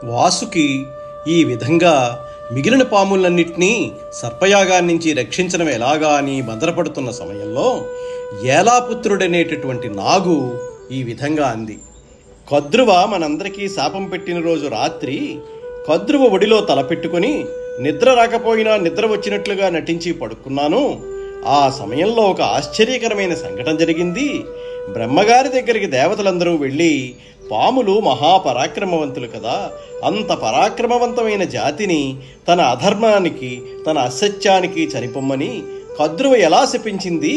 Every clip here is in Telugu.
వాసుకి ఈ విధంగా మిగిలిన పాములన్నింటినీ సర్పయాగాన్నించి రక్షించడం ఎలాగా అని మదనపడుతున్న సమయంలో ఏలాపుత్రుడనేటటువంటి నాగు ఈ విధంగా అంది. కద్రువ మనందరికీ శాపం పెట్టిన రోజు రాత్రి కద్రువ ఒడిలో తలపెట్టుకుని నిద్ర రాకపోయినా నిద్ర వచ్చినట్లుగా నటించి పడుకున్నాను. ఆ సమయంలో ఒక ఆశ్చర్యకరమైన సంఘటన జరిగింది. బ్రహ్మగారి దగ్గరికి దేవతలందరూ వెళ్ళి, పాములు మహాపరాక్రమవంతులు కదా, అంత పరాక్రమవంతమైన జాతిని తన అధర్మానికి తన అసత్యానికి చనిపోమ్మని కద్రువ ఎలా శపించింది?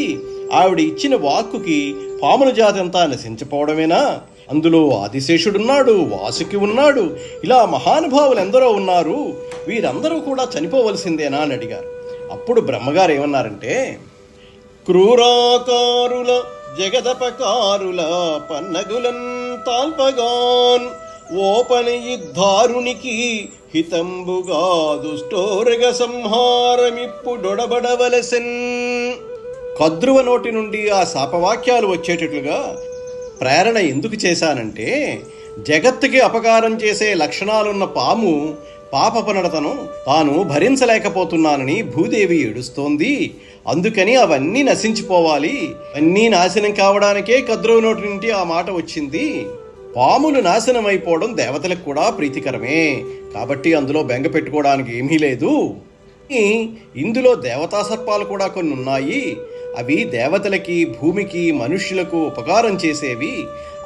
ఆవిడ ఇచ్చిన వాక్కుకి పాముల జాతి అంతా నశించిపోవడమేనా? అందులో ఆదిశేషుడున్నాడు, వాసుకి ఉన్నాడు, ఇలా మహానుభావులు ఎందరో ఉన్నారు, వీరందరూ కూడా చనిపోవలసిందేనా అని అడిగారు. అప్పుడు బ్రహ్మగారు ఏమన్నారంటే, క్రూరాకారుల జగదపకారుల పన్నగులన్ తాల్పగాన్ ఓపని యుద్ధారునికి హితంబుగా దుష్టోరగ సంహారమిప్పుడొడబడవలసెన్. కద్రువ నోటి నుండి ఆ శాపవాక్యాలు వచ్చేటట్లుగా ప్రేరణ ఎందుకు చేశానంటే, జగత్తుకి అపకారం చేసే లక్షణాలున్న పాము పాపపనడతను తాను భరించలేకపోతున్నానని భూదేవి ఏడుస్తోంది. అందుకని అవన్నీ నశించిపోవాలి, అన్నీ నాశనం కావడానికే కద్రువ నోటి నుండి ఆ మాట వచ్చింది. పాములు నాశనం అయిపోవడం దేవతలకు కూడా ప్రీతికరమే, కాబట్టి అందులో బెంగ పెట్టుకోవడానికి ఏమీ లేదు. ఇందులో దేవతా సర్పాలు కూడా కొన్ని ఉన్నాయి. అవి దేవతలకి, భూమికి, మనుష్యులకు ఉపకారం చేసేవి.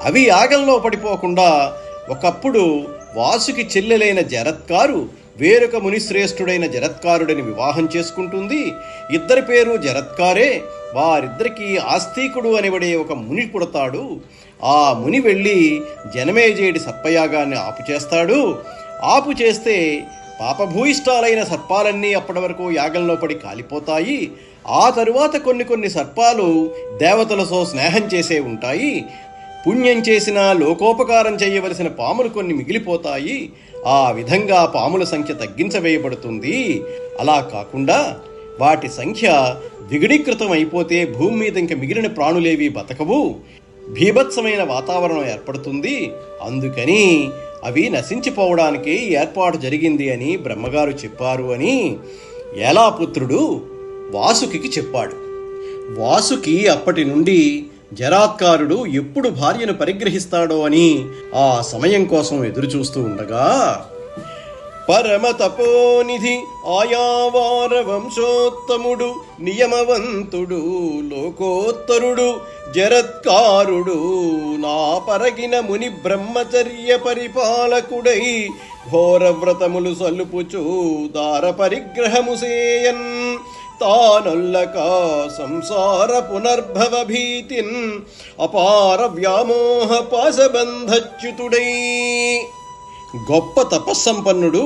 అవి యాగంలో పడిపోకుండా ఒకప్పుడు వాసుకి చెల్లెలైన జరత్కారు వేరొక మునిశ్రేష్ఠుడైన జరత్కారుడిని వివాహం చేసుకుంటుంది. ఇద్దరి పేరు జరత్కారే. వారిద్దరికీ ఆస్తికుడు అనబడే ఒక ముని పుడతాడు. ఆ ముని వెళ్ళి జనమేజయుడి సర్పయాగాన్ని ఆపు చేస్తాడు. ఆపు చేస్తే పాపభూయిష్టాలైన సర్పాలన్నీ అప్పటి వరకు యాగంలో పడి కాలిపోతాయి. ఆ తరువాత కొన్ని సర్పాలు దేవతలతో స్నేహం చేసే ఉంటాయి. పుణ్యం చేసిన, లోకోపకారం చేయవలసిన పాములు కొన్ని మిగిలిపోతాయి. ఆ విధంగా పాముల సంఖ్య తగ్గించవేయబడుతుంది. అలా కాకుండా వాటి సంఖ్య ద్విగుణీకృతం అయిపోతే భూమి మీద ఇంక మిగిలిన ప్రాణులేవి బతకవు, భీభత్సమైన వాతావరణం ఏర్పడుతుంది. అందుకని అవి నశించిపోవడానికి ఏర్పాటు జరిగింది అని బ్రహ్మగారు చెప్పారు అని ఏలాపుత్రుడు వాసుకి చెప్పాడు. వాసుకి అప్పటి నుండి జరాత్కారుడు ఎప్పుడు భార్యను పరిగ్రహిస్తాడో అని ఆ సమయం కోసం ఎదురుచూస్తూ ఉండగా, పరమ తపోనిధి ఆయావార వంశోత్తముడు నియమవంతుడు లోకోత్తరుడు జరత్కారుడు నా పరగిన ముని బ్రహ్మచర్య పరిపాలకుడై ఘోరవ్రతములు సల్లుపుచూ దార పరిగ్రహము సేయన్ తానొల్లక సంసార పునర్భవ భీతిన్ అపార వ్యామోహ పాశబంధచ్యుతుడై. గొప్ప తపస్సంపన్నుడు,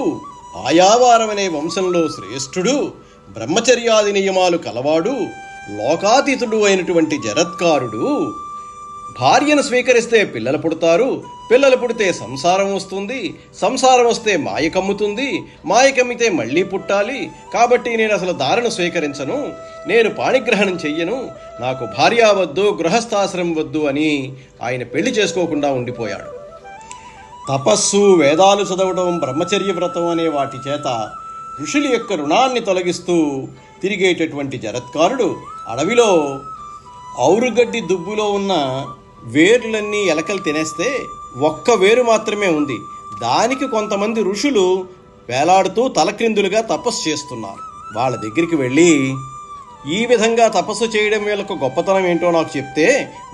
ఆయావారమనే వంశంలో శ్రేష్ఠుడు, బ్రహ్మచర్యాది నియమాలు కలవాడు, లోకాతీతుడు అయినటువంటి జరత్కారుడు భార్యను స్వీకరిస్తే పిల్లలు పుడతారు, పిల్లలు పుడితే సంసారం వస్తుంది, సంసారం వస్తే మాయ కమ్ముతుంది, మాయ కమ్మితే మళ్ళీ పుట్టాలి. కాబట్టి నేను అసలు దారను స్వీకరించను, నేను పాణిగ్రహణం చెయ్యను, నాకు భార్య వద్దు, గృహస్థాశ్రమం వద్దు అని ఆయన పెళ్లి చేసుకోకుండా ఉండిపోయాడు. తపస్సు, వేదాలు చదవడం, బ్రహ్మచర్య వ్రతం అనే వాటి చేత ఋషుల యొక్క రుణాన్ని తొలగిస్తూ తిరిగేటటువంటి జరత్కారుడు అడవిలో ఔరుగడ్డి దుబ్బులో ఉన్న వేర్లన్నీ ఎలకలు తినేస్తే ఒక్క వేరు మాత్రమే ఉంది. దానికి కొంతమంది ఋషులు వేలాడుతూ తలక్రిందులుగా తపస్సు చేస్తున్నారు. వాళ్ళ దగ్గరికి వెళ్ళి, ఈ విధంగా తపస్సు చేయడం వీళ్ళకు గొప్పతనం ఏంటో నాకు చెప్తే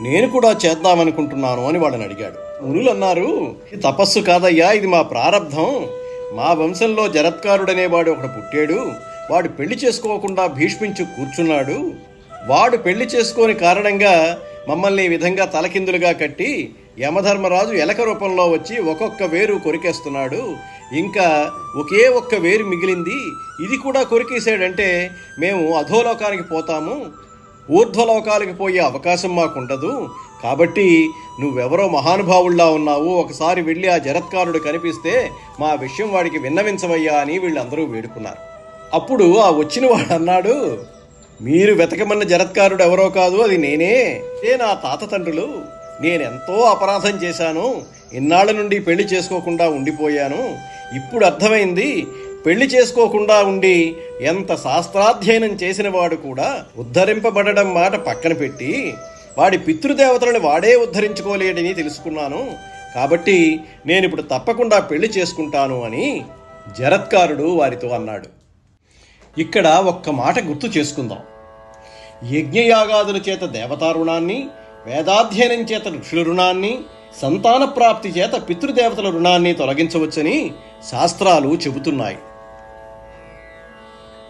నేను కూడా చేద్దామనుకుంటున్నాను అని వాళ్ళని అడిగాడు. మునులు అన్నారు, ఇది తపస్సు కాదయ్యా, ఇది మా ప్రారబ్ధం. మా వంశంలో జరత్కారుడనేవాడు ఒకడు పుట్టాడు. వాడు పెళ్లి చేసుకోకుండా భీష్మించు కూర్చున్నాడు. వాడు పెళ్లి చేసుకోని కారణంగా మమ్మల్ని ఈ విధంగా తలకిందులుగా కట్టి యమధర్మరాజు ఎలక రూపంలో వచ్చి ఒక్కొక్క వేరు కొరికేస్తున్నాడు. ఇంకా ఒకే ఒక్క వేరు మిగిలింది, ఇది కూడా కొరికేసాడంటే మేము అధోలోకానికి పోతాము, ఊర్ధ్వలోకాలకు పోయే అవకాశం మాకుండదు. కాబట్టి నువ్వెవరో మహానుభావుల్లా ఉన్నావు, ఒకసారి వెళ్ళి ఆ జరత్కారుడు కనిపిస్తే మా విషయం వాడికి విన్నవించవయ్యా అని వీళ్ళందరూ వేడుకున్నారు. అప్పుడు ఆ వచ్చిన వాడు అన్నాడు, మీరు వెతకమన్న జరత్కారుడు ఎవరో కాదు, అది నేనే. నా తాత తండ్రులు. నేనెంతో అపరాధం చేశాను, ఇన్నాళ్ళ నుండి పెళ్లి చేసుకోకుండా ఉండిపోయాను. ఇప్పుడు అర్థమైంది, పెళ్లి చేసుకోకుండా ఉండి ఎంత శాస్త్రాధ్యయనం చేసిన వాడు కూడా ఉద్ధరింపబడడం మాట పక్కన పెట్టి వాడి పితృదేవతలను వాడే ఉద్ధరించుకోలేడని తెలుసుకున్నాను. కాబట్టి నేనిప్పుడు తప్పకుండా పెళ్లి చేసుకుంటాను అని జరత్కారుడు వారితో అన్నాడు. ఇక్కడ ఒక్క మాట గుర్తు చేసుకుందాం. యజ్ఞయాగాదుల చేత దేవతా రుణాన్ని, వేదాధ్యయనం చేత ఋషుల రుణాన్ని, సంతాన ప్రాప్తి చేత పితృదేవతల రుణాన్ని తొలగించవచ్చని శాస్త్రాలు చెబుతున్నాయి.